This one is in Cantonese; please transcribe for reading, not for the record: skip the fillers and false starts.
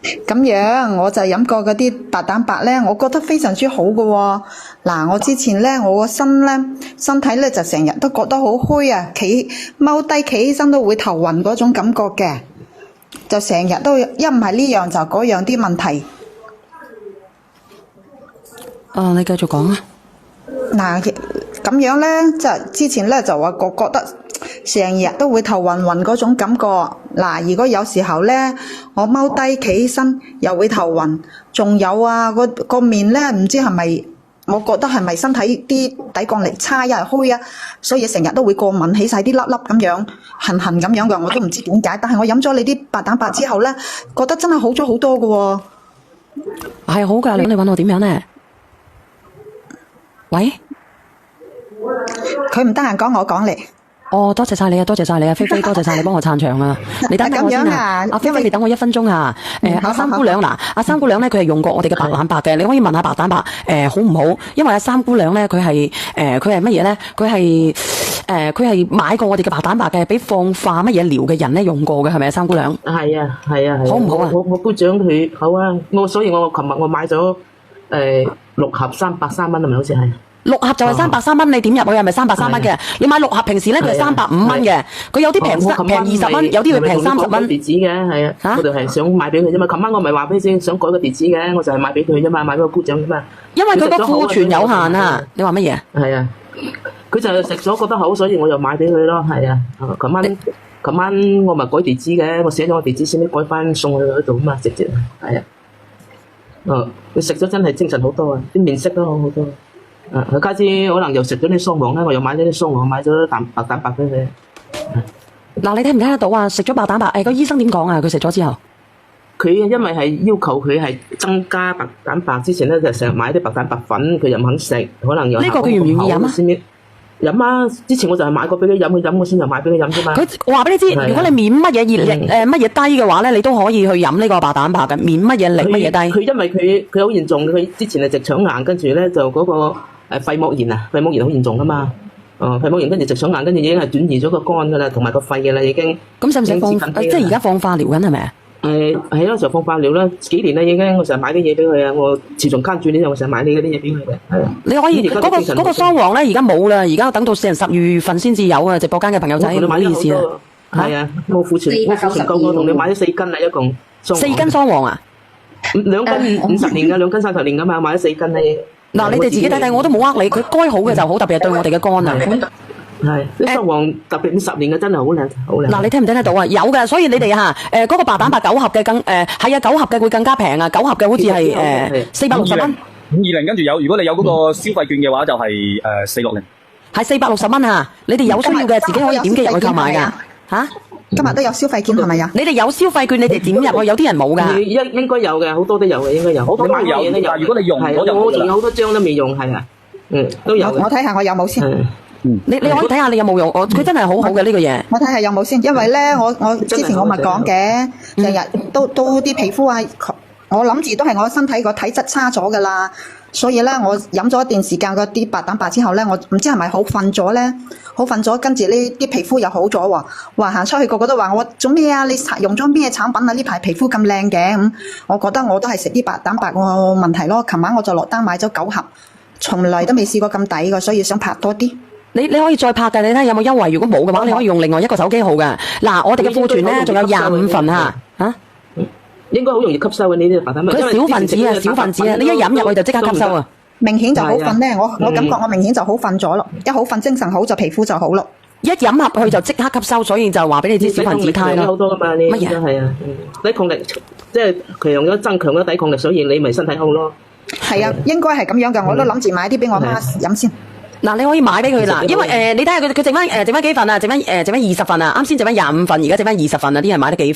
咁樣我就飲過嗰啲白蛋白咧，我覺得非常之好㗎喎。嗱，我之前咧，我個身體咧就成日都覺得好虛啊，踎低企起身都會頭暈嗰種感覺嘅，就成日都一唔係呢樣就嗰樣啲問題。你繼續講啊。嗱，咁樣咧，就之前咧就話覺得成日都會頭暈暈嗰種感覺。嗱，如果有時候咧，我踎低企起身又會頭暈，仲有啊個面咧，唔知係咪，我覺得係咪身體啲抵抗力差，一係虛啊，所以成日都會過敏，起晒啲粒粒咁樣，痕痕咁樣嘅，我都唔知點解。但係我飲咗你啲白蛋白之後咧，覺得真係好咗好多㗎喎。係好㗎，你揾我點樣咧？喂，佢唔得閒講，我講嚟。多謝晒你啊，多謝晒你啊，菲菲，多謝晒你幫我撐場啊！你等我先啊，阿菲菲，你等我1分鐘啊！阿三姑娘嗱，阿三姑娘咧，佢係用過我哋嘅白蛋白嘅，你可以問下白蛋白好唔好？因為阿三姑娘咧，佢係乜嘢咧？佢係買過我哋嘅白蛋白嘅，俾放化乜嘢療嘅人咧用過嘅，係咪啊？三姑娘？係啊，好唔好啊？我姑丈佢好啊，所以我琴日我買咗6盒330蚊，係咪好似係？6盒就係330蚊，你點入去係咪330蚊嘅？你買6盒，平時咧佢係350蚊嘅，佢有啲平20蚊，有啲會平30蚊。地址嘅係啊，我就係想買俾佢啫嘛。琴晚我咪話俾你先，想改個地址嘅，我就係買俾佢啫嘛，買俾個姑丈啫嘛。因為佢個庫存有限啊！你話乜嘢？係啊，佢就食咗覺得好，所以我又買俾佢咯。係啊，琴晚我咪改地址嘅，我寫咗個地址先，改翻送去嗰度啊嘛，直接係啊。佢食咗真係精神好多啊，啲面色都好好多。佢家姐可能又食咗啲雙黃啦，我又買咗啲雙黃，買咗白蛋白俾佢。嗱，你聽唔聽得到啊？食咗白蛋白，個醫生點講啊？佢食咗之後，佢因為係要求佢係增加白蛋白，之前咧就成日買啲白蛋白粉，佢又唔肯食，可能又呢個佢願唔願意飲啊？飲啊！之前我就係買過俾佢飲，佢飲我先又買俾佢飲啫嘛。佢話俾你知，如果你免乜嘢熱力乜嘢低嘅話咧，你都可以去飲呢個白蛋白嘅，免乜嘢力乜嘢低。佢因為佢好嚴重，佢之前係直腸癌，跟住咧就嗰個肺膜炎啊，肺膜炎好嚴重噶嘛。肺膜炎跟住直腸癌，跟住已經係轉移咗個肝噶啦，同埋個肺噶啦已經。咁使唔使放？即係而家放化療緊係咪啊？係咯，就放化療啦，幾年啦已經，我成日買啲嘢俾佢啊，我自從跟住呢，我成日買呢啲嘢俾佢嘅。係啊，你可以嗰個雙黃咧，而家冇啦，而家等到10月份先至有啊！直播間嘅朋友仔，唔好意思啊。係啊，我庫存夠，我同你買咗4斤啦，一共。4斤雙黃啊？2斤50年噶，2斤30年噶嘛，買咗4斤啦。嗱，你哋自己睇睇，我都冇呃你，佢該好嘅就好，特別係對我哋嘅肝啊。係啲雙黃特別50年嘅真係好靚，好靚。嗱，你聽唔聽得到啊？有嘅，所以你哋嗰個白蛋白9盒嘅係啊，9盒嘅會更加平啊，9盒嘅好似係460蚊。520跟住有，如果你有嗰個消費券嘅話，就係460。係460蚊啊！你哋有需要嘅自己可以點擊入去購買㗎嚇。今日都有消費券係咪啊？你哋有消費券，你哋點入去？有啲人冇㗎。應該有嘅，好多都有嘅，應該有。好多都有。但係如果你用咗就我仲有好多張都未用，係啊，都有。我睇下我有冇先。你可以睇下你有冇用，佢真係好好嘅呢個嘢。我睇下有冇先，因為咧我之前我咪講嘅，成日都啲皮膚啊，我諗住都係我身體個體質差咗噶啦，所以咧我飲咗一段時間嗰啲白蛋白之後咧，我唔知係咪好瞓咗咧，好瞓咗，跟住呢啲皮膚又好咗喎，話行出去個個都話我做咩啊？你用咗咩產品啊？呢排皮膚咁靚嘅咁，我覺得我都係食啲白蛋白個問題咯。琴晚我就落單買咗9盒，從來都未試過咁抵嘅，所以想拍多啲。你可以再拍嘅，你睇下有冇優惠。如果冇嘅話，你可以用另外一個手機號嘅。嗱，我哋嘅庫存咧仲有25份嚇。應該好容易吸收嘅呢啲白蛋白。佢小分子啊，小分子啊，你一飲入去就即刻吸收啊。明顯就好瞓咧，我感覺我明顯就好瞓咗咯。一好瞓，精神好就皮膚就好咯。一飲入去就即刻吸收，所以就話俾你知小分子肽咯。好多噶嘛，乜嘢係啊？抵抗力即係增強咗抵抗力，所以你咪身體好咯。係啊，應該係咁樣噶，我都諗住買啲俾我媽飲先。嗱，你可以買俾佢啦，因為你睇下佢剩翻幾份啊？剩翻20份啊，啱先剩翻25份，而家剩翻20份啊，啲人買得幾